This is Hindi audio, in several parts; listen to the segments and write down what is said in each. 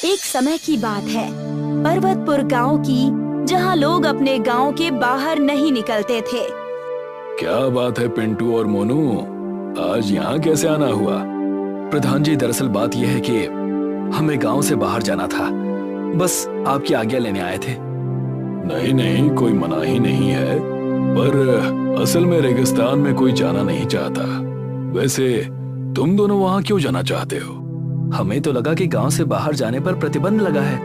एक समय की बात है, पर्वतपुर गांव की, जहां लोग अपने गांव के बाहर नहीं निकलते थे। क्या बात है पिंटू और मोनू, आज यहाँ कैसे आना हुआ? प्रधान जी, दरअसल बात यह है कि हमें गांव से बाहर जाना था, बस आपकी आज्ञा लेने आए थे। नहीं नहीं, कोई मनाही नहीं है, पर असल में रेगिस्तान में कोई जाना नहीं चाहता। वैसे तुम दोनों वहाँ क्यों जाना चाहते हो? हमें तो लगा कि गांव से बाहर जाने पर प्रतिबंध लगा है।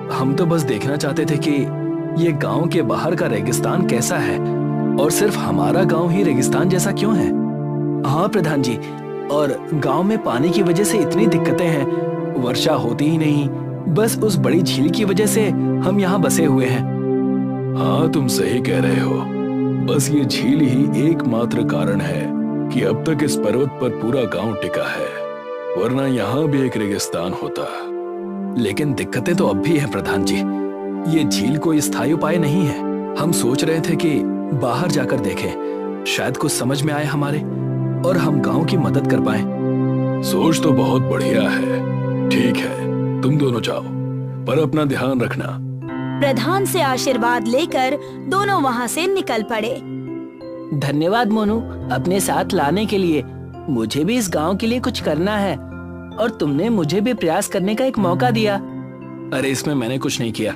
हम तो बस देखना चाहते थे कि ये गांव के बाहर का रेगिस्तान कैसा है, और सिर्फ हमारा गांव ही रेगिस्तान जैसा क्यों है। हाँ प्रधान जी, और गांव में पानी की वजह से इतनी दिक्कतें हैं, वर्षा होती ही नहीं, बस उस बड़ी झील की वजह से हम यहाँ बसे हुए हैं। हाँ तुम सही कह रहे हो, बस ये झील ही एकमात्र कारण है कि अब तक इस पर्वत पर पूरा गांव टिका है, वरना यहाँ भी एक रेगिस्तान होता। लेकिन दिक्कतें तो अब भी हैं प्रधान जी, ये झील कोई स्थायी उपाय नहीं है। हम सोच रहे थे कि बाहर जाकर देखें, शायद कुछ समझ में आए हमारे, और हम गांव की मदद कर पाएं। सोच तो बहुत बढ़िया है। ठीक है, तुम दोनों जाओ, पर अपना ध्यान रखना। प्रधान से आशीर्वाद लेकर दोनों वहाँ से निकल पड़े। धन्यवाद मोनू, अपने साथ लाने के लिए। मुझे भी इस गांव के लिए कुछ करना है, और तुमने मुझे भी प्रयास करने का एक मौका दिया। अरे इसमें मैंने कुछ नहीं किया,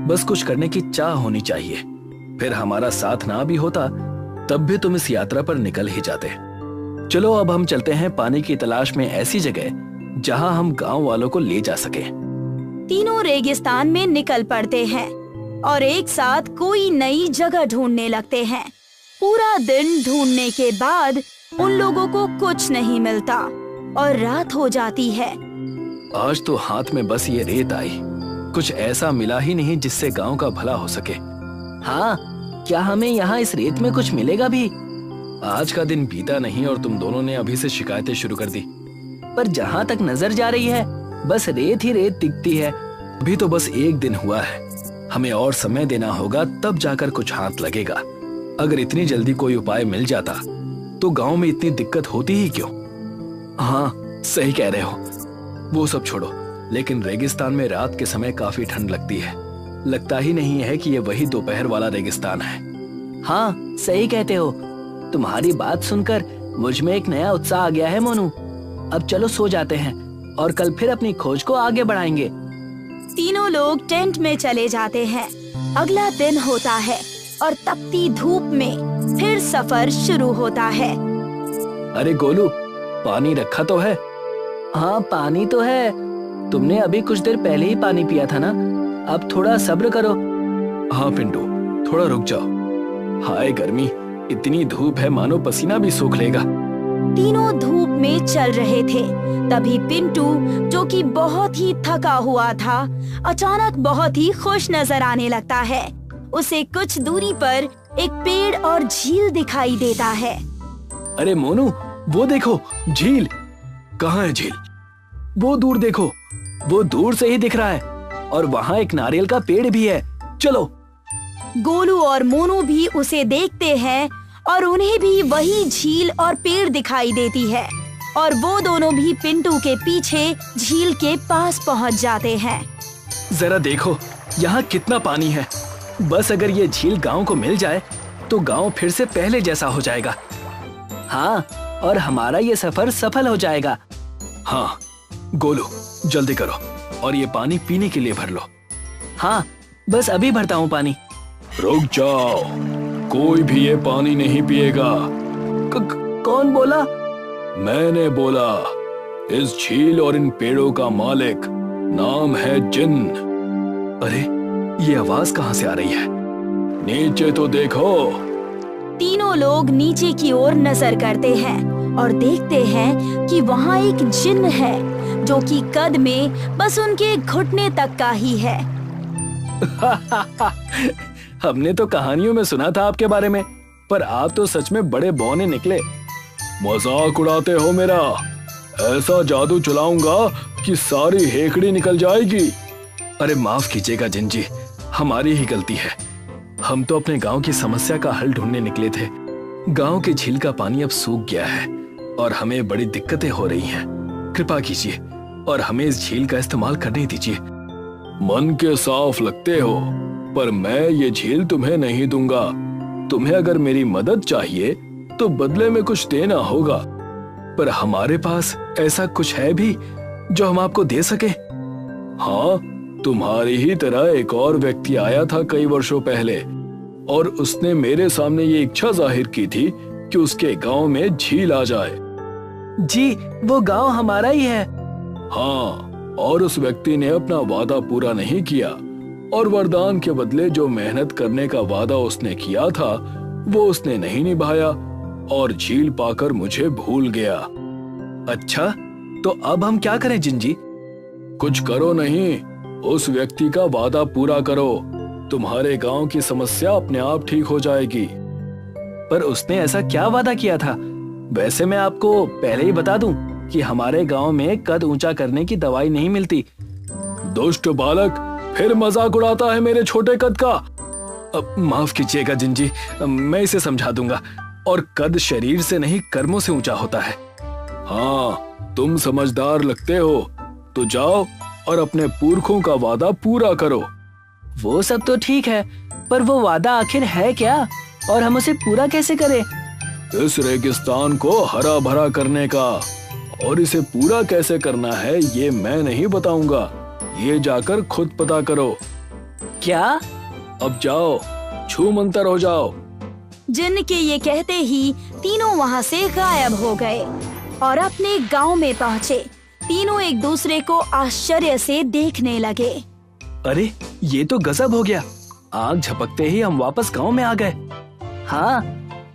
बस कुछ करने की चाह होनी चाहिए। फिर हमारा साथ ना भी होता तब भी तुम इस यात्रा पर निकल ही जाते। चलो अब हम चलते हैं पानी की तलाश में ऐसी जगह जहां हम गांव वालों को ले जा सके। तीनों रेगिस्तान में निकल पड़ते हैं और एक साथ कोई नई जगह ढूंढने लगते हैं। पूरा दिन ढूंढने के बाद उन लोगों को कुछ नहीं मिलता और रात हो जाती है। आज तो हाथ में बस ये रेत आई, कुछ ऐसा मिला ही नहीं जिससे गांव का भला हो सके। हाँ, क्या हमें यहाँ इस रेत में कुछ मिलेगा भी? आज का दिन बीता नहीं और तुम दोनों ने अभी से शिकायतें शुरू कर दी। पर जहाँ तक नजर जा रही है, बस रेत ही रेत दिखती है। अभी तो बस एक दिन हुआ है, हमें और समय देना होगा, तब जाकर कुछ हाथ लगेगा। अगर इतनी जल्दी कोई उपाय मिल जाता तो गांव में इतनी दिक्कत होती ही क्यों? हाँ सही कह रहे हो, वो सब छोड़ो, लेकिन रेगिस्तान में रात के समय काफी ठंड लगती है। लगता ही नहीं है कि ये वही दोपहर वाला रेगिस्तान है। हाँ सही कहते हो, तुम्हारी बात सुनकर मुझ में एक नया उत्साह आ गया है मोनू। अब चलो सो जाते हैं और कल फिर अपनी खोज को आगे बढ़ाएंगे। तीनों लोग टेंट में चले जाते हैं। अगला दिन होता है और तपती धूप में फिर सफर शुरू होता है। अरे गोलू, पानी रखा तो है? हाँ पानी तो है, तुमने अभी कुछ देर पहले ही पानी पिया था ना, अब थोड़ा सब्र करो। हाँ पिंटू, थोड़ा रुक जाओ। हाय गर्मी, इतनी धूप है मानो पसीना भी सूख लेगा। तीनों धूप में चल रहे थे, तभी पिंटू, जो कि बहुत ही थका हुआ था, अचानक बहुत ही खुश नजर आने लगता है। उसे कुछ दूरी पर एक पेड़ और झील दिखाई देता है। अरे मोनू, वो देखो झील। कहाँ है झील? वो दूर देखो, वो दूर से ही दिख रहा है, और वहाँ एक नारियल का पेड़ भी है। चलो। गोलू और मोनू भी उसे देखते हैं और उन्हें भी वही झील और पेड़ दिखाई देती है, और वो दोनों भी पिंटू के पीछे झील के पास पहुँच जाते हैं। जरा देखो यहाँ कितना पानी है। बस अगर ये झील गांव को मिल जाए तो गांव फिर से पहले जैसा हो जाएगा। हाँ, और हमारा ये सफर सफल हो जाएगा। हाँ गोलू, जल्दी करो और ये पानी पीने के लिए भर लो। हाँ, बस अभी भरता हूँ पानी। रुक जाओ, कोई भी ये पानी नहीं पिएगा। कौन बोला? मैंने बोला। इस झील और इन पेड़ों का मालिक नाम है जिन। अरे ये आवाज कहाँ से आ रही है? नीचे तो देखो। तीनों लोग नीचे की ओर नजर करते हैं और देखते हैं कि वहाँ एक जिन है, जो कि कद में बस उनके घुटने तक का ही है। हमने तो कहानियों में सुना था आपके बारे में, पर आप तो सच में बड़े बौने निकले। मजाक उड़ाते हो मेरा? ऐसा जादू चलाऊंगा कि सारी हेकड़ी निकल जाएगी। अरे माफ कीजिएगा जिन जी, हमारी ही गलती है। हम तो अपने गांव की समस्या का हल ढूंढने निकले थे। गांव के झील का पानी अब सूख गया है और हमें बड़ी दिक्कतें हो रही हैं। कृपा कीजिए और हमें इस झील का इस्तेमाल करने दीजिए। मन के साफ लगते हो, पर मैं ये झील तुम्हें नहीं दूंगा। तुम्हें अगर मेरी मदद चाहिए तो बदले में कुछ देना होगा। पर हमारे पास ऐसा कुछ है भी जो हम आपको दे सके? हाँ, तुम्हारी ही तरह एक और व्यक्ति आया था कई वर्षों पहले, और उसने मेरे सामने ये इच्छा जाहिर की थी कि उसके गांव में झील आ जाए। जी, वो गांव हमारा ही है। हाँ, और उस व्यक्ति ने अपना वादा पूरा नहीं किया, और वरदान के बदले जो मेहनत करने का वादा उसने किया था वो उसने नहीं निभाया, और झील पाकर मुझे भूल गया। अच्छा, तो अब हम क्या करें जिंजी? कुछ करो नहीं, उस व्यक्ति का वादा पूरा करो। तुम्हारे गांव की समस्या अपने आप ठीक हो जाएगी। पर उसने ऐसा क्या वादा किया था? वैसे मैं आपको पहले ही बता दूं कि हमारे गांव में कद ऊंचा करने की दवाई नहीं मिलती। दुष्ट बालक, फिर मजाक उड़ाता है मेरे छोटे कद का। माफ कीजिएगा जिंजी, मैं इसे समझा दूंगा। और कद शरीर से नहीं कर्मों से ऊंचा होता है। हाँ, तुम समझदार लगते हो, तो जाओ और अपने पुरखों का वादा पूरा करो। वो सब तो ठीक है, पर वो वादा आखिर है क्या, और हम उसे पूरा कैसे करें? इस रेगिस्तान को हरा भरा करने का, और इसे पूरा कैसे करना है ये मैं नहीं बताऊंगा। ये जाकर खुद पता करो। क्या? अब जाओ, छू मंतर हो जाओ। जिन्न के ये कहते ही तीनों वहाँ से गायब हो गए और अपने गांव में पहुँचे। तीनों एक दूसरे को आश्चर्य से देखने लगे। अरे, ये तो गजब हो गया। आग झपकते ही हम वापस गांव में आ गए। हाँ,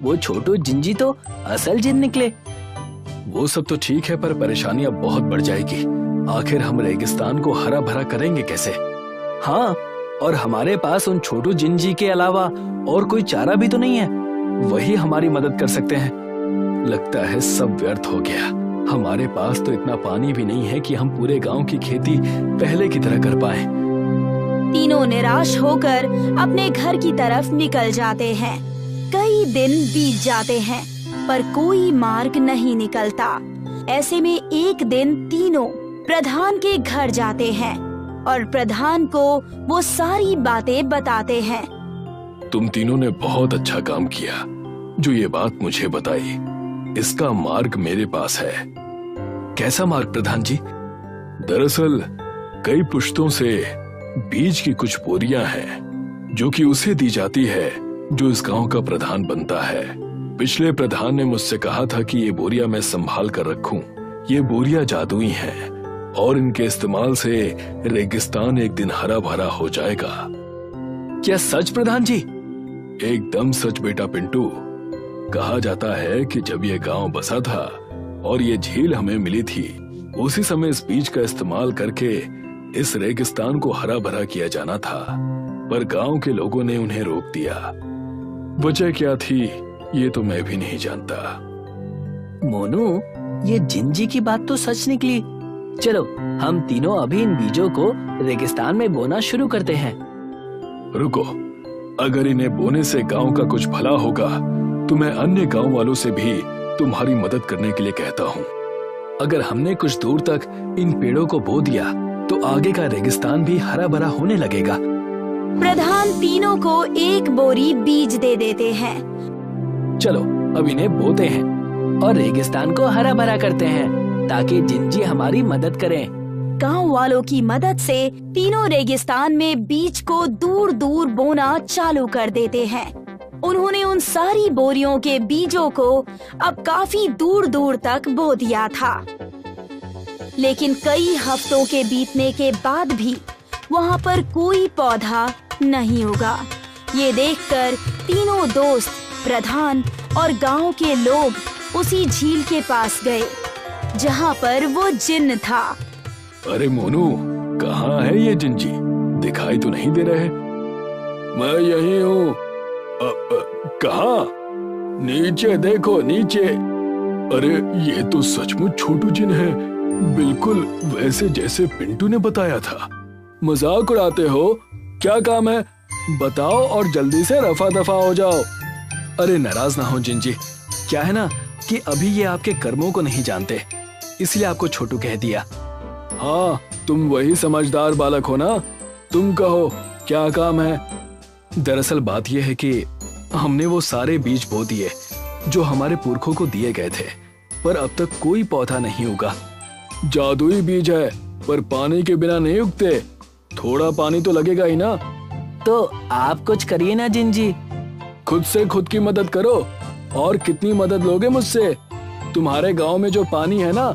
वो छोटू जिंजी तो असल जिन निकले। वो सब तो ठीक है, पर परेशानी अब बहुत बढ़ जाएगी। आखिर हम रेगिस्तान को हरा भरा करेंगे कैसे? हाँ, और हमारे पास उन छोटू जिंजी के अलावा और कोई चारा भी तो नहीं है। वही हमारी मदद कर सकते हैं। लगता है सब व्यर्थ हो गया। हमारे पास तो इतना पानी भी नहीं है कि हम पूरे गांव की खेती पहले की तरह कर पाए। तीनों निराश होकर अपने घर की तरफ निकल जाते हैं। कई दिन बीत जाते हैं, पर कोई मार्ग नहीं निकलता। ऐसे में एक दिन तीनों प्रधान के घर जाते हैं और प्रधान को वो सारी बातें बताते हैं। तुम तीनों ने बहुत अच्छा काम किया जो ये बात मुझे बताई। इसका मार्ग मेरे पास है। कैसा मार्ग प्रधान जी? दरअसल कई पुश्तों से बीज की कुछ बोरियां हैं जो कि उसे दी जाती है जो इस गांव का प्रधान बनता है। पिछले प्रधान ने मुझसे कहा था कि ये बोरियां मैं संभाल कर रखूं। ये बोरियां जादुई हैं और इनके इस्तेमाल से रेगिस्तान एक दिन हरा भरा हो जाएगा। क्या सच प्रधान जी? एकदम सच बेटा पिंटू। कहा जाता है कि जब ये गांव बसा था और ये झील हमें मिली थी, उसी समय इस बीज का इस्तेमाल करके इस रेगिस्तान को हरा भरा किया जाना था, पर गांव के लोगों ने उन्हें रोक दिया। वजह क्या थी ये तो मैं भी नहीं जानता। मोनू, ये जिंजी की बात तो सच निकली। चलो हम तीनों अभी इन बीजों को रेगिस्तान में बोना शुरू करते हैं। रुको, अगर इन्हें बोने से गांव का कुछ भला होगा तो मैं अन्य गांव वालों से भी तुम्हारी मदद करने के लिए कहता हूँ। अगर हमने कुछ दूर तक इन पेड़ों को बो दिया तो आगे का रेगिस्तान भी हरा भरा होने लगेगा। प्रधान तीनों को एक बोरी बीज दे देते हैं। चलो अब इन्हें बोते हैं और रेगिस्तान को हरा भरा करते हैं ताकि जिंजी हमारी मदद करें। गांव वालों की मदद से तीनों रेगिस्तान में बीज को दूर दूर बोना चालू कर देते हैं। उन्होंने उन सारी बोरियों के बीजों को अब काफी दूर दूर तक बो दिया था, लेकिन कई हफ्तों के बीतने के बाद भी वहाँ पर कोई पौधा नहीं उगा। ये देखकर तीनों दोस्त, प्रधान और गांव के लोग उसी झील के पास गए जहाँ पर वो जिन्न था। अरे मोनू, कहाँ है ये जिंजी? दिखाई तो नहीं दे रहे। मैं यही हूँ। कहाँ? नीचे देखो, नीचे। अरे ये तो सचमुच छोटू जिन है, बिल्कुल वैसे जैसे पिंटू ने बताया था। मजाक उड़ाते हो? क्या काम है बताओ और जल्दी से रफा दफा हो जाओ। अरे नाराज ना हो जिंजी, क्या है ना कि अभी ये आपके कर्मों को नहीं जानते, इसलिए आपको छोटू कह दिया। हाँ, तुम वही समझदार बालक हो ना तुम कहो क्या काम है? दरअसल बात यह है कि हमने वो सारे बीज बो दिए जो हमारे पुरखों को दिए गए थे, पर अब तक कोई पौधा नहीं उगा। जादुई बीज है, पर पानी के बिना नहीं उगते। थोड़ा पानी तो लगेगा ही ना। तो आप कुछ करिए ना जिंजी। खुद से खुद की मदद करो। और कितनी मदद लोगे मुझसे? तुम्हारे गांव में जो पानी है ना,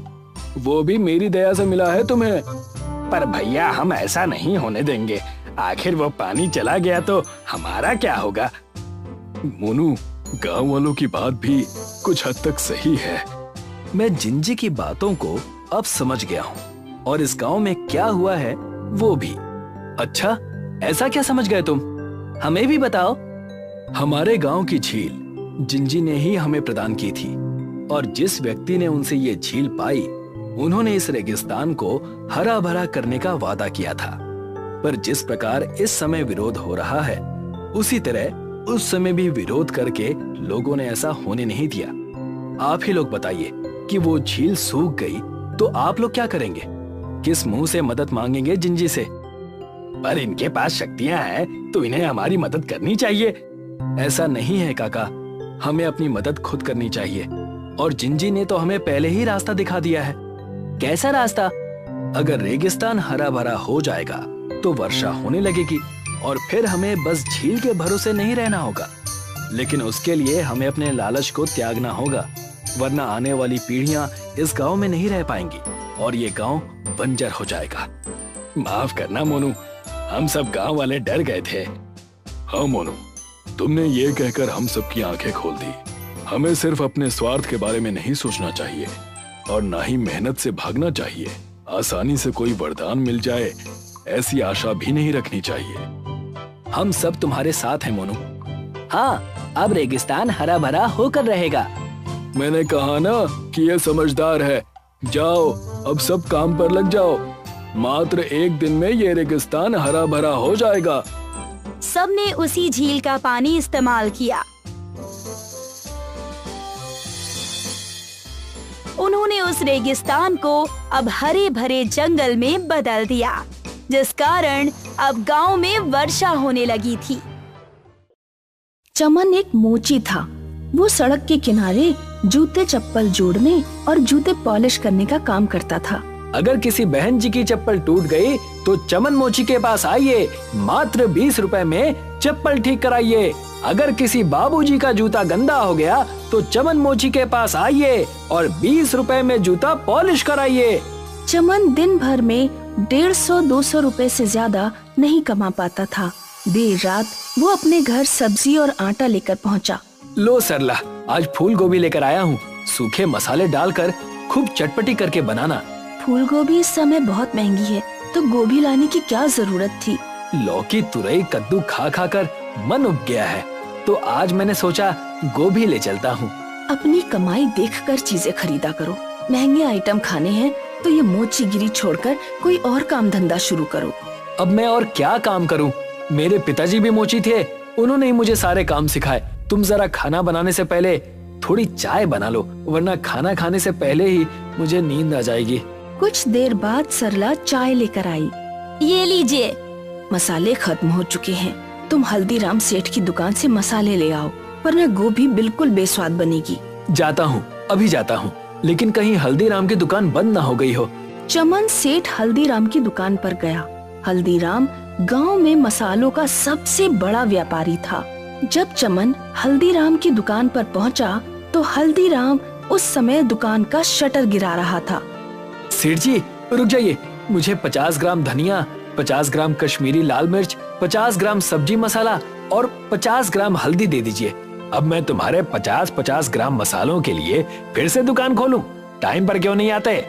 वो भी मेरी दया से मिला है तुम्हें। पर भैया हम ऐसा नहीं होने देंगे। आखिर वो पानी चला गया तो हमारा क्या होगा? मोनू, गांव वालों की बात भी कुछ हद तक सही है। मैं जिंजी की बातों को अब समझ गया हूँ और इस गांव में क्या हुआ है वो भी। अच्छा, ऐसा क्या समझ गए तुम? हमें भी बताओ। हमारे गांव की झील जिंजी ने ही हमें प्रदान की थी, और जिस व्यक्ति ने उनसे ये झील पाई, उन्होंने इस रेगिस्तान को हरा भरा करने का वादा किया था। पर जिस प्रकार इस समय विरोध हो रहा है, उसी तरह उस समय भी विरोध करके लोगों ने ऐसा होने नहीं दिया। आप ही लोग बताइए कि वो झील सूख गई तो आप लोग क्या करेंगे? किस मुंह से मदद मांगेंगे जिंजी से? पर इनके पास शक्तियां हैं तो इन्हें हमारी मदद करनी चाहिए। ऐसा नहीं है काका, हमें अपनी मदद खुद करनी चाहिए, और जिंजी ने तो हमें पहले ही रास्ता दिखा दिया है। कैसा रास्ता? अगर रेगिस्तान हरा भरा हो जाएगा तो वर्षा होने लगेगी, और फिर हमें बस झील के भरोसे नहीं रहना होगा। लेकिन उसके लिए हमें अपने लालच को त्यागना होगा, वरना आने वाली पीढ़ियां इस गांव में नहीं रह पाएंगी और ये गांव बंजर हो जाएगा। माफ करना मोनू, हम सब गांव वाले डर गए थे। हाँ मोनू, तुमने ये कहकर हम सबकी आंखें खोल दी। हमें सिर्फ अपने स्वार्थ के बारे में नहीं सोचना चाहिए, और ना ही मेहनत से भागना चाहिए। आसानी से कोई वरदान मिल जाए ऐसी आशा भी नहीं रखनी चाहिए। हम सब तुम्हारे साथ हैं मोनू। हाँ, अब रेगिस्तान हरा भरा होकर रहेगा। मैंने कहा ना कि ये समझदार है। जाओ, अब सब काम पर लग जाओ। मात्र एक दिन में ये रेगिस्तान हरा भरा हो जाएगा। सबने उसी झील का पानी इस्तेमाल किया। उन्होंने उस रेगिस्तान को अब हरे भरे जंगल में बदल दिया, जिस कारण अब गांव में वर्षा होने लगी थी। चमन एक मोची था। वो सड़क के किनारे जूते चप्पल जोड़ने और जूते पॉलिश करने का काम करता था। अगर किसी बहन जी की चप्पल टूट गई तो चमन मोची के पास आइए, मात्र 20 रुपए में चप्पल ठीक कराइए। अगर किसी बाबूजी का जूता गंदा हो गया तो चमन मोची के पास आइए और 20 रुपए में जूता पॉलिश कराइए। चमन दिन भर में 150-200 रुपए से ज्यादा नहीं कमा पाता था। देर रात वो अपने घर सब्जी और आटा लेकर पहुंचा। लो सरला, आज फूल गोभी लेकर आया हूँ। सूखे मसाले डालकर खूब चटपटी करके बनाना। फूल गोभी इस समय बहुत महंगी है, तो गोभी लाने की क्या जरूरत थी? लौकी तुरई कद्दू खा खा कर मन उब गया है, तो आज मैंने सोचा गोभी ले चलता हूँ। अपनी कमाई देखकर चीजें खरीदा करो। महंगे आइटम खाने हैं तो ये मोचीगिरी छोड़कर कोई और काम धंधा शुरू करो। अब मैं और क्या काम करूँ? मेरे पिताजी भी मोची थे, उन्होंने ही मुझे सारे काम सिखाए। तुम जरा खाना बनाने से पहले थोड़ी चाय बना लो, वरना खाना खाने से पहले ही मुझे नींद आ जाएगी। कुछ देर बाद सरला चाय लेकर आई। ये लीजिए। मसाले खत्म हो चुके हैं, तुम हल्दीराम सेठ की दुकान से मसाले ले आओ, वरना गोभी बिल्कुल बेस्वाद बनेगी। जाता हूँ, अभी जाता हूँ, लेकिन कहीं हल्दीराम की दुकान बंद ना हो गई हो। चमन सेठ हल्दीराम की दुकान पर गया। हल्दीराम गांव में मसालों का सबसे बड़ा व्यापारी था। जब चमन हल्दीराम की दुकान पर पहुंचा, तो हल्दीराम उस समय दुकान का शटर गिरा रहा था। सेठ जी रुक जाइए, मुझे 50 ग्राम धनिया, 50 ग्राम कश्मीरी लाल मिर्च, 50 ग्राम सब्जी मसाला और 50 ग्राम हल्दी दे दीजिए। अब मैं तुम्हारे 50-50 ग्राम मसालों के लिए फिर से दुकान खोलूं? टाइम पर क्यों नहीं आते?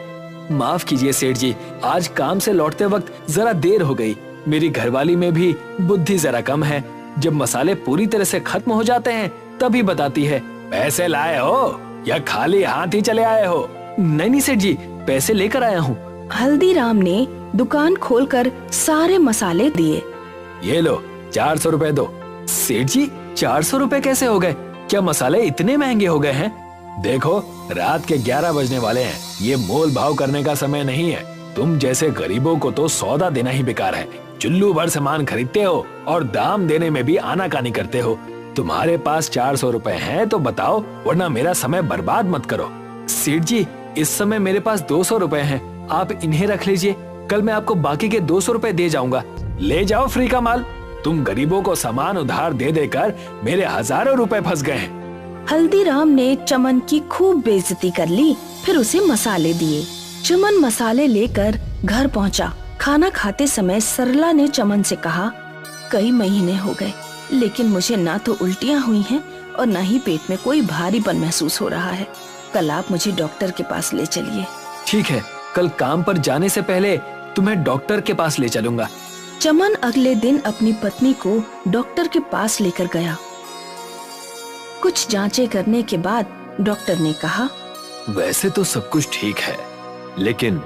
माफ कीजिए सेठ जी, आज काम से लौटते वक्त जरा देर हो गई। मेरी घरवाली में भी बुद्धि जरा कम है। जब मसाले पूरी तरह से खत्म हो जाते हैं तभी बताती है। पैसे लाए हो या खाली हाथ ही चले आए हो? नहीं सेठ जी, पैसे लेकर आया हूँ। हल्दीराम ने दुकान खोलकर सारे मसाले दिए। ये लो 400 रुपए दो। सेठ जी 400 रुपए कैसे हो गए? क्या मसाले इतने महंगे हो गए हैं? देखो रात के 11 बजने वाले हैं, ये मोल भाव करने का समय नहीं है। तुम जैसे गरीबों को तो सौदा देना ही बेकार है। चुल्लू भर सामान खरीदते हो और दाम देने में भी आनाकानी करते हो। तुम्हारे पास 400 रुपए हैं तो बताओ, वरना मेरा समय बर्बाद मत करो। सेठ जी, इस समय मेरे पास 200 रुपए हैं, आप इन्हें रख लीजिए, कल मैं आपको बाकी के 200 रुपए दे जाऊंगा। ले जाओ फ्री का माल। तुम गरीबों को सामान उधार दे देकर मेरे हजारों रुपए फंस गए हैं। हल्दीराम ने चमन की खूब बेइज्जती कर ली, फिर उसे मसाले दिए। चमन मसाले लेकर घर पहुंचा। खाना खाते समय सरला ने चमन से कहा, कई महीने हो गए, लेकिन मुझे ना तो उल्टियाँ हुई हैं और ना ही पेट में कोई भारीपन महसूस हो रहा है। कल आप मुझे डॉक्टर के पास ले चलिए। ठीक है, कल काम पर जाने से पहले तुम्हें डॉक्टर के पास ले चलूंगा। चमन अगले दिन अपनी पत्नी को डॉक्टर के पास लेकर गया। कुछ जांचें करने के बाद डॉक्टर ने कहा, वैसे तो सब कुछ ठीक है, लेकिन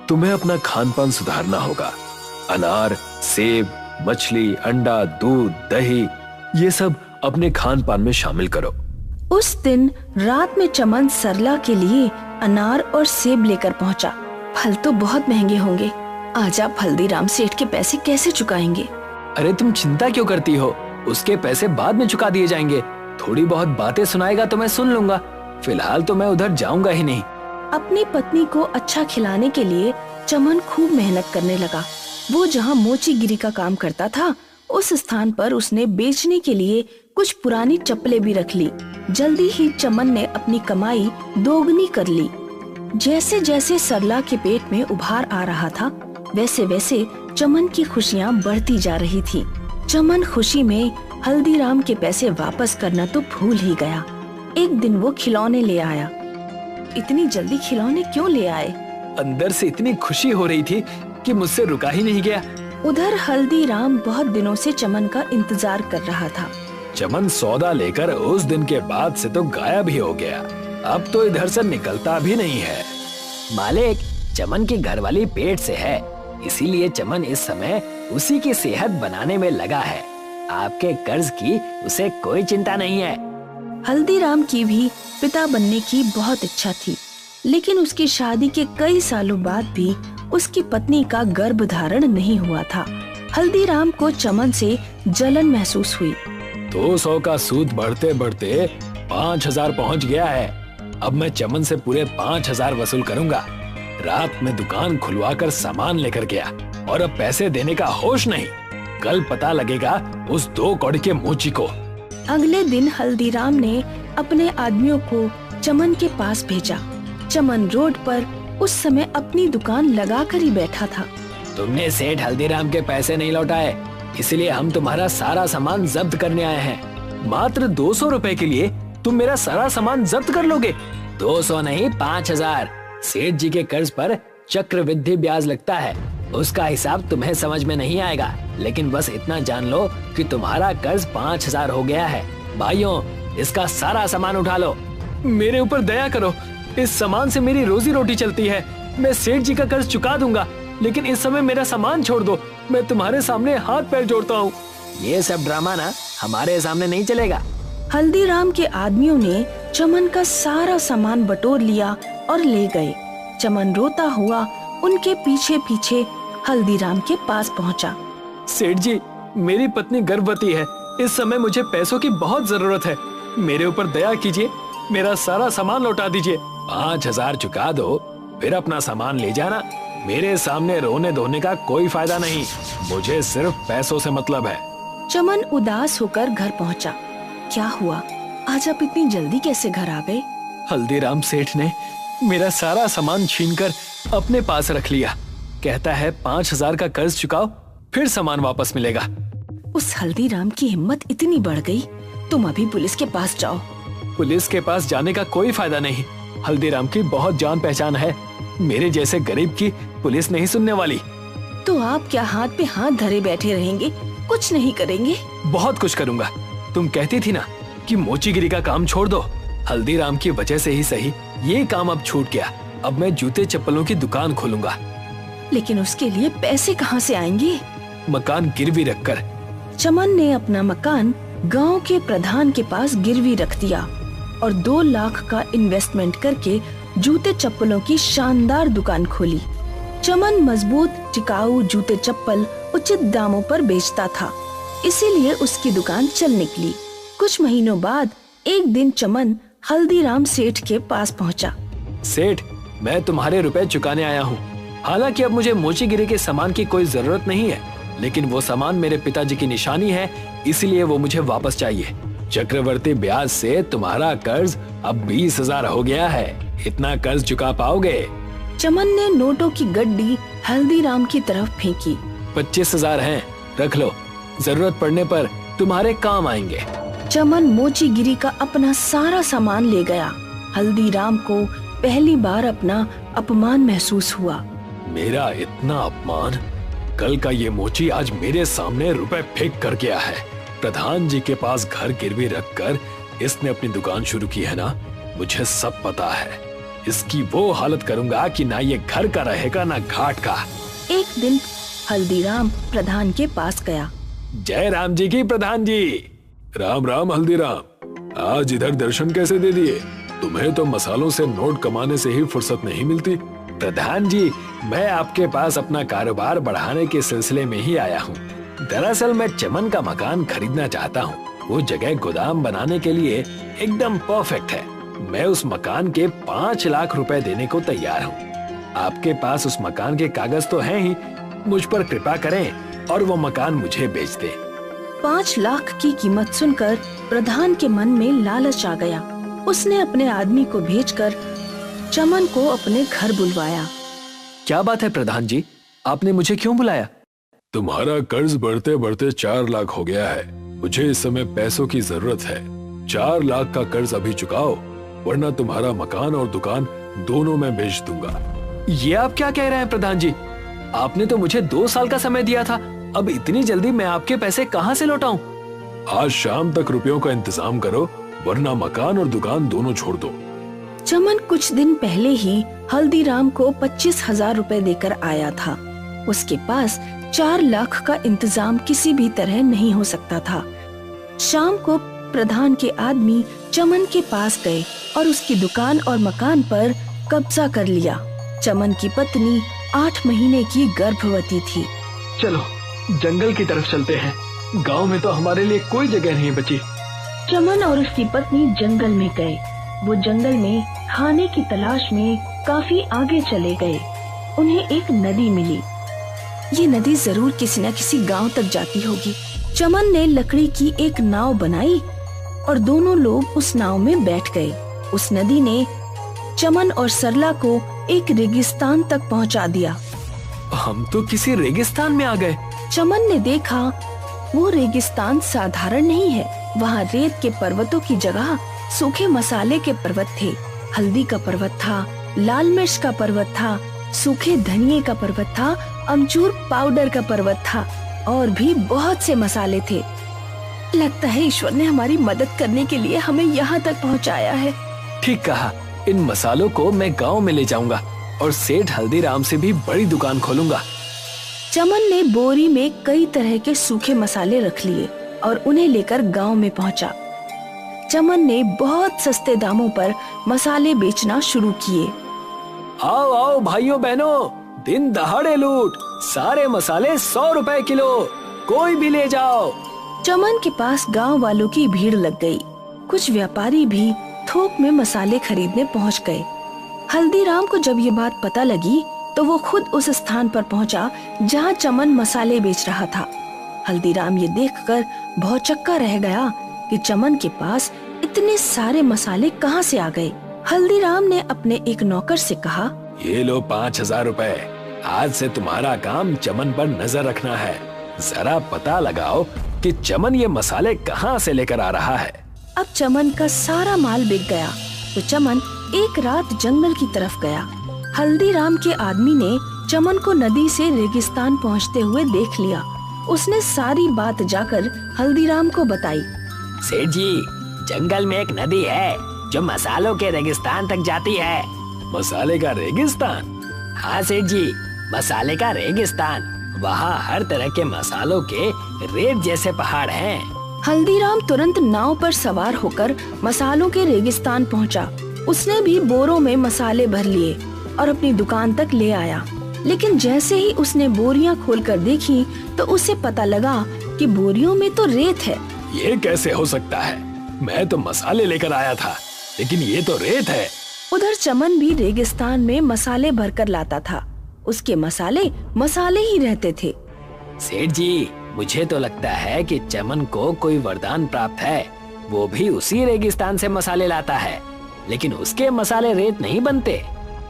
तुम्हें अपना खान पान सुधारना होगा। अनार, सेब, मछली, अंडा, दूध, दही, ये सब अपने खान पान में शामिल करो। उस दिन रात में चमन सरला के लिए अनार और सेब लेकर पहुंचा। फल तो बहुत महंगे होंगे, आज आप हल्दीराम सेठ के पैसे कैसे चुकाएंगे? अरे तुम चिंता क्यों करती हो, उसके पैसे बाद में चुका दिए जाएंगे। थोड़ी बहुत बातें सुनाएगा तो मैं सुन लूंगा, फिलहाल तो मैं उधर जाऊंगा ही नहीं। अपनी पत्नी को अच्छा खिलाने के लिए चमन खूब मेहनत करने लगा। वो जहाँ मोचीगिरी का काम करता था, उस स्थान पर उसने बेचने के लिए कुछ पुरानी चप्पलें भी रख ली। जल्दी ही चमन ने अपनी कमाई दोगुनी कर ली। जैसे जैसे सरला के पेट में उभार आ रहा था, वैसे वैसे चमन की खुशियाँ बढ़ती जा रही थी। चमन खुशी में हल्दीराम के पैसे वापस करना तो भूल ही गया। एक दिन वो खिलौने ले आया। इतनी जल्दी खिलौने क्यों ले आए? अंदर से इतनी खुशी हो रही थी कि मुझसे रुका ही नहीं गया। उधर हल्दीराम बहुत दिनों से चमन का इंतजार कर रहा था। चमन सौदा लेकर उस दिन के बाद से तो गायब ही हो गया, अब तो इधर से निकलता भी नहीं है। मालिक, चमन की घरवाली पेट से है, इसीलिए चमन इस समय उसी की सेहत बनाने में लगा है। आपके कर्ज की उसे कोई चिंता नहीं है। हल्दीराम की भी पिता बनने की बहुत इच्छा थी, लेकिन उसकी शादी के कई सालों बाद भी उसकी पत्नी का गर्भ धारण नहीं हुआ था। हल्दीराम को चमन से जलन महसूस हुई। 200 का सूद बढ़ते बढ़ते 5000 पहुंच गया है। अब मैं चमन से पूरे 5000 वसूल करूंगा। रात में दुकान खुलवाकर सामान लेकर गया और अब पैसे देने का होश नहीं। कल पता लगेगा उस 2 कौड़ी के मोची को। अगले दिन हल्दीराम ने अपने आदमियों को चमन के पास भेजा। चमन रोड पर उस समय अपनी दुकान लगाकर ही बैठा था। तुमने सेठ हल्दीराम के पैसे नहीं लौटाए, इसलिए हम तुम्हारा सारा सामान जब्त करने आए हैं। मात्र 200 रुपए के लिए तुम मेरा सारा सामान जब्त कर लोगे? 200 नहीं, 5000। सेठ जी के कर्ज पर चक्रवृद्धि ब्याज लगता है, उसका हिसाब तुम्हें समझ में नहीं आएगा, लेकिन बस इतना जान लो कि तुम्हारा कर्ज 5000 हो गया है। भाइयों, इसका सारा सामान उठा लो। मेरे ऊपर दया करो, इस सामान से मेरी रोजी रोटी चलती है। मैं सेठ जी का कर्ज चुका दूंगा, लेकिन इस समय मेरा सामान छोड़ दो। मैं तुम्हारे सामने हाथ पैर जोड़ता हूँ। ये सब ड्रामा ना हमारे सामने नहीं चलेगा। हल्दीराम के आदमियों ने चमन का सारा सामान बटोर लिया और ले गए। चमन रोता हुआ उनके पीछे पीछे हल्दीराम के पास पहुंचा। सेठ जी, मेरी पत्नी गर्भवती है, इस समय मुझे पैसों की बहुत जरूरत है। मेरे ऊपर दया कीजिए, मेरा सारा सामान लौटा दीजिए। 5000 चुका दो, फिर अपना सामान ले जाना। मेरे सामने रोने धोने का कोई फायदा नहीं, मुझे सिर्फ पैसों से मतलब है। चमन उदास होकर घर पहुंचा। क्या हुआ, आज आप इतनी जल्दी कैसे घर आ गए? हल्दीराम सेठ ने मेरा सारा सामान छीनकर अपने पास रख लिया। कहता है 5000 का कर्ज चुकाओ, फिर सामान वापस मिलेगा। उस हल्दीराम की हिम्मत इतनी बढ़ गई, तुम अभी पुलिस के पास जाओ। पुलिस के पास जाने का कोई फायदा नहीं। हल्दीराम की बहुत जान पहचान है, मेरे जैसे गरीब की पुलिस नहीं सुनने वाली। तो आप क्या हाथ पे हाथ धरे बैठे रहेंगे, कुछ नहीं करेंगे? बहुत कुछ करूंगा। तुम कहती थी ना कि मोचीगिरी का काम छोड़ दो। हल्दीराम की वजह से ही सही ये काम अब छूट गया। अब मैं जूते चप्पलों की दुकान खोलूंगा। लेकिन उसके लिए पैसे कहाँ से आएंगे? मकान गिरवी रखकर। चमन ने अपना मकान गांव के प्रधान के पास गिरवी रख दिया और 2 लाख का इन्वेस्टमेंट करके जूते चप्पलों की शानदार दुकान खोली। चमन मजबूत टिकाऊ जूते चप्पल उचित दामों पर बेचता था, इसीलिए उसकी दुकान चल निकली। कुछ महीनों बाद एक दिन चमन हल्दीराम सेठ के पास पहुंचा। सेठ, मैं तुम्हारे रुपए चुकाने आया हूँ। हालांकि अब मुझे मोचीगिरी के सामान की कोई जरूरत नहीं है, लेकिन वो सामान मेरे पिताजी की निशानी है, इसलिए वो मुझे वापस चाहिए। चक्रवर्ती ब्याज से तुम्हारा कर्ज अब 20,000 हो गया है। इतना कर्ज चुका पाओगे? चमन ने नोटों की गड्डी हल्दीराम की तरफ फेंकी। 25,000 हैं, रख लो, जरूरत पड़ने पर तुम्हारे काम आएंगे। चमन मोचीगिरी का अपना सारा सामान ले गया। हल्दीराम को पहली बार अपना अपमान महसूस हुआ। मेरा इतना अपमान! कल का ये मोची आज मेरे सामने रुपए फेंक कर गया है। प्रधान जी के पास घर गिरवी रखकर इसने अपनी दुकान शुरू की है ना, मुझे सब पता है। इसकी वो हालत करूंगा कि ना ये घर का रहेगा ना घाट का। एक दिन हल्दीराम प्रधान के पास गया। जय राम जी की प्रधान जी। राम राम हल्दीराम, आज इधर दर्शन कैसे दे दिए? तुम्हें तो मसालों से नोट कमाने से ही फुर्सत नहीं मिलती। प्रधान जी, मैं आपके पास अपना कारोबार बढ़ाने के सिलसिले में ही आया हूँ। दरअसल मैं चमन का मकान खरीदना चाहता हूँ। वो जगह गोदाम बनाने के लिए एकदम परफेक्ट है। मैं उस मकान के 5 लाख रुपए देने को तैयार हूँ। आपके पास उस मकान के कागज तो हैं ही, मुझ पर कृपा करें और वो मकान मुझे बेच दें। 5 लाख की कीमत सुनकर प्रधान के मन में लालच आ गया। उसने अपने आदमी को भेजकर चमन को अपने घर बुलवाया। क्या बात है प्रधान जी, आपने मुझे क्यों बुलाया? तुम्हारा कर्ज बढ़ते बढ़ते 4 लाख हो गया है। मुझे इस समय पैसों की जरूरत है। 4 लाख का कर्ज अभी चुकाओ, वरना तुम्हारा मकान और दुकान दोनों मैं बेच दूंगा। ये आप क्या कह रहे हैं प्रधान जी? आपने तो मुझे 2 साल का समय दिया था। अब इतनी जल्दी मैं आपके पैसे कहाँ से लौटाऊं? आज शाम तक रुपयों का इंतजाम करो, वरना मकान और दुकान दोनों छोड़ दो। चमन कुछ दिन पहले ही हल्दीराम को 25,000 रुपए देकर आया था। उसके पास 4 लाख का इंतजाम किसी भी तरह नहीं हो सकता था। शाम को प्रधान के आदमी चमन के पास गए और उसकी दुकान और मकान पर कब्जा कर लिया। चमन की पत्नी 8 महीने की गर्भवती थी। चलो जंगल की तरफ चलते हैं, गांव में तो हमारे लिए कोई जगह नहीं बची। चमन और उसकी पत्नी जंगल में गए। वो जंगल में खाने की तलाश में काफी आगे चले गए। उन्हें एक नदी मिली। ये नदी जरूर किसी न किसी गांव तक जाती होगी। चमन ने लकड़ी की एक नाव बनाई और दोनों लोग उस नाव में बैठ गए। उस नदी ने चमन और सरला को एक रेगिस्तान तक पहुंचा दिया। हम तो किसी रेगिस्तान में आ गए। चमन ने देखा वो रेगिस्तान साधारण नहीं है। वहाँ रेत के पर्वतों की जगह सूखे मसाले के पर्वत थे। हल्दी का पर्वत था, लाल मिर्च का पर्वत था, सूखे धनिये का पर्वत था, अमचूर पाउडर का पर्वत था और भी बहुत से मसाले थे। लगता है ईश्वर ने हमारी मदद करने के लिए हमें यहाँ तक पहुँचाया है। ठीक कहा, इन मसालों को मैं गांव में ले जाऊंगा और सेठ हल्दीराम से भी बड़ी दुकान खोलूंगा। चमन ने बोरी में कई तरह के सूखे मसाले रख लिए और उन्हें लेकर गांव में पहुंचा। चमन ने बहुत सस्ते दामों पर मसाले बेचना शुरू किए। आओ आओ भाइयों बहनों, दिन दहाड़े लूट, सारे मसाले 100 रुपए किलो, कोई भी ले जाओ। चमन के पास गांव वालों की भीड़ लग गई। कुछ व्यापारी भी थोक में मसाले खरीदने पहुंच गए। हल्दीराम को जब ये बात पता लगी तो वो खुद उस स्थान पर पहुंचा जहां चमन मसाले बेच रहा था। हल्दीराम ये देखकर भौचक्का रह गया कि चमन के पास इतने सारे मसाले कहां से आ गए। हल्दीराम ने अपने एक नौकर से कहा, ये लो 5,000 रुपए। आज से तुम्हारा काम चमन पर नजर रखना है। जरा पता लगाओ कि चमन ये मसाले कहां से लेकर आ रहा है। अब चमन का सारा माल बिक गया तो चमन एक रात जंगल की तरफ गया। हल्दीराम के आदमी ने चमन को नदी से रेगिस्तान पहुंचते हुए देख लिया। उसने सारी बात जाकर हल्दीराम को बताई। सेठ जी, जंगल में एक नदी है जो मसालों के रेगिस्तान तक जाती है। मसाले का रेगिस्तान? हाँ सेठ जी, मसाले का रेगिस्तान। वहाँ हर तरह के मसालों के रेत जैसे पहाड़ हैं। हल्दीराम तुरंत नाव पर सवार होकर मसालों के रेगिस्तान पहुंचा। उसने भी बोरों में मसाले भर लिए और अपनी दुकान तक ले आया। लेकिन जैसे ही उसने बोरियां खोलकर देखी तो उसे पता लगा कि बोरियों में तो रेत है। ये कैसे हो सकता है? मैं तो मसाले लेकर आया था, लेकिन ये तो रेत है। उधर चमन भी रेगिस्तान में मसाले भरकर लाता था। उसके मसाले मसाले ही रहते थे। सेठ जी, मुझे तो लगता है कि चमन को कोई वरदान प्राप्त है। वो भी उसी रेगिस्तान से मसाले लाता है, लेकिन उसके मसाले रेत नहीं बनते।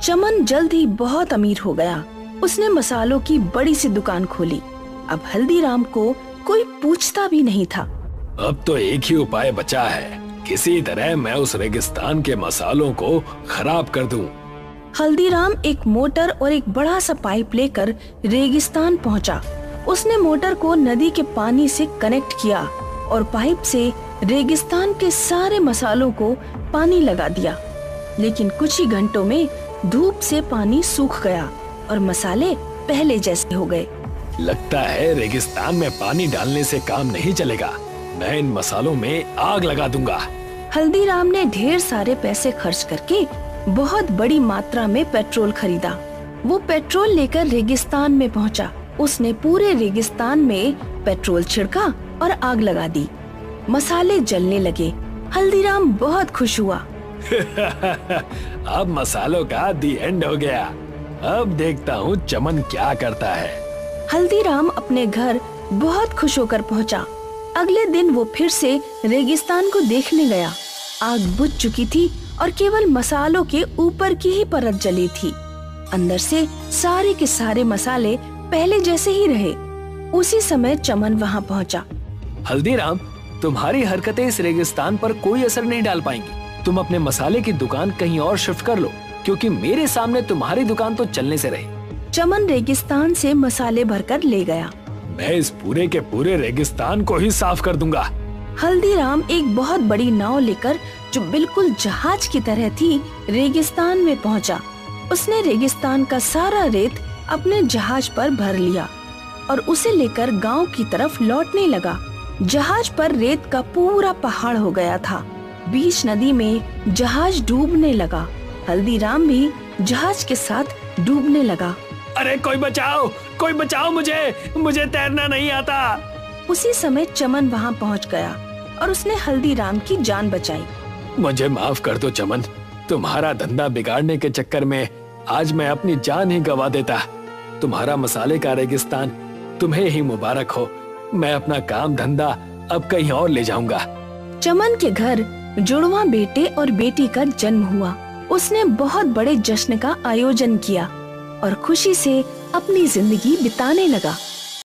चमन जल्द ही बहुत अमीर हो गया। उसने मसालों की बड़ी सी दुकान खोली। अब हल्दीराम को कोई पूछता भी नहीं था। अब तो एक ही उपाय बचा है, किसी तरह मैं उस रेगिस्तान के मसालों को खराब कर दूं। हल्दीराम एक मोटर और एक बड़ा सा पाइप लेकर रेगिस्तान पहुंचा। उसने मोटर को नदी के पानी से कनेक्ट किया और पाइप से रेगिस्तान के सारे मसालों को पानी लगा दिया। लेकिन कुछ ही घंटों में धूप से पानी सूख गया और मसाले पहले जैसे हो गए। लगता है रेगिस्तान में पानी डालने से काम नहीं चलेगा। मैं इन मसालों में आग लगा दूंगा। हल्दीराम ने ढेर सारे पैसे खर्च करके बहुत बड़ी मात्रा में पेट्रोल खरीदा। वो पेट्रोल लेकर रेगिस्तान में पहुंचा। उसने पूरे रेगिस्तान में पेट्रोल छिड़का और आग लगा दी। मसाले जलने लगे। हल्दीराम बहुत खुश हुआ। अब मसालों का दी एंड हो गया। अब देखता हूँ चमन क्या करता है। हल्दीराम अपने घर बहुत खुश होकर पहुंचा। अगले दिन वो फिर से रेगिस्तान को देखने गया। आग बुझ चुकी थी और केवल मसालों के ऊपर की ही परत जली थी। अंदर से सारे के सारे मसाले पहले जैसे ही रहे। उसी समय चमन वहाँ पहुँचा। हल्दीराम, तुम्हारी हरकतें इस रेगिस्तान पर कोई असर नहीं डाल पाएंगी। तुम अपने मसाले की दुकान कहीं और शिफ्ट कर लो, क्योंकि मेरे सामने तुम्हारी दुकान तो चलने से रही। चमन रेगिस्तान से मसाले भरकर ले गया। मैं इस पूरे के पूरे रेगिस्तान को ही साफ कर दूंगा। हल्दीराम एक बहुत बड़ी नाव लेकर, जो बिल्कुल जहाज की तरह थी, रेगिस्तान में पहुंचा। उसने रेगिस्तान का सारा रेत अपने जहाज पर भर लिया और उसे लेकर गांव की तरफ लौटने लगा। जहाज पर रेत का पूरा पहाड़ हो गया था। बीच नदी में जहाज डूबने लगा। हल्दीराम भी जहाज के साथ डूबने लगा। अरे कोई बचाओ मुझे तैरना नहीं आता। उसी समय चमन वहाँ पहुँच गया और उसने हल्दीराम की जान बचाई। मुझे माफ कर दो चमन, तुम्हारा धंधा बिगाड़ने के चक्कर में आज मैं अपनी जान ही गवा देता। तुम्हारा मसाले का रेगिस्तान तुम्हें ही मुबारक हो। मैं अपना काम धंधा अब कहीं और ले जाऊंगा। चमन के घर जुड़वा बेटे और बेटी का जन्म हुआ। उसने बहुत बड़े जश्न का आयोजन किया और खुशी से अपनी जिंदगी बिताने लगा।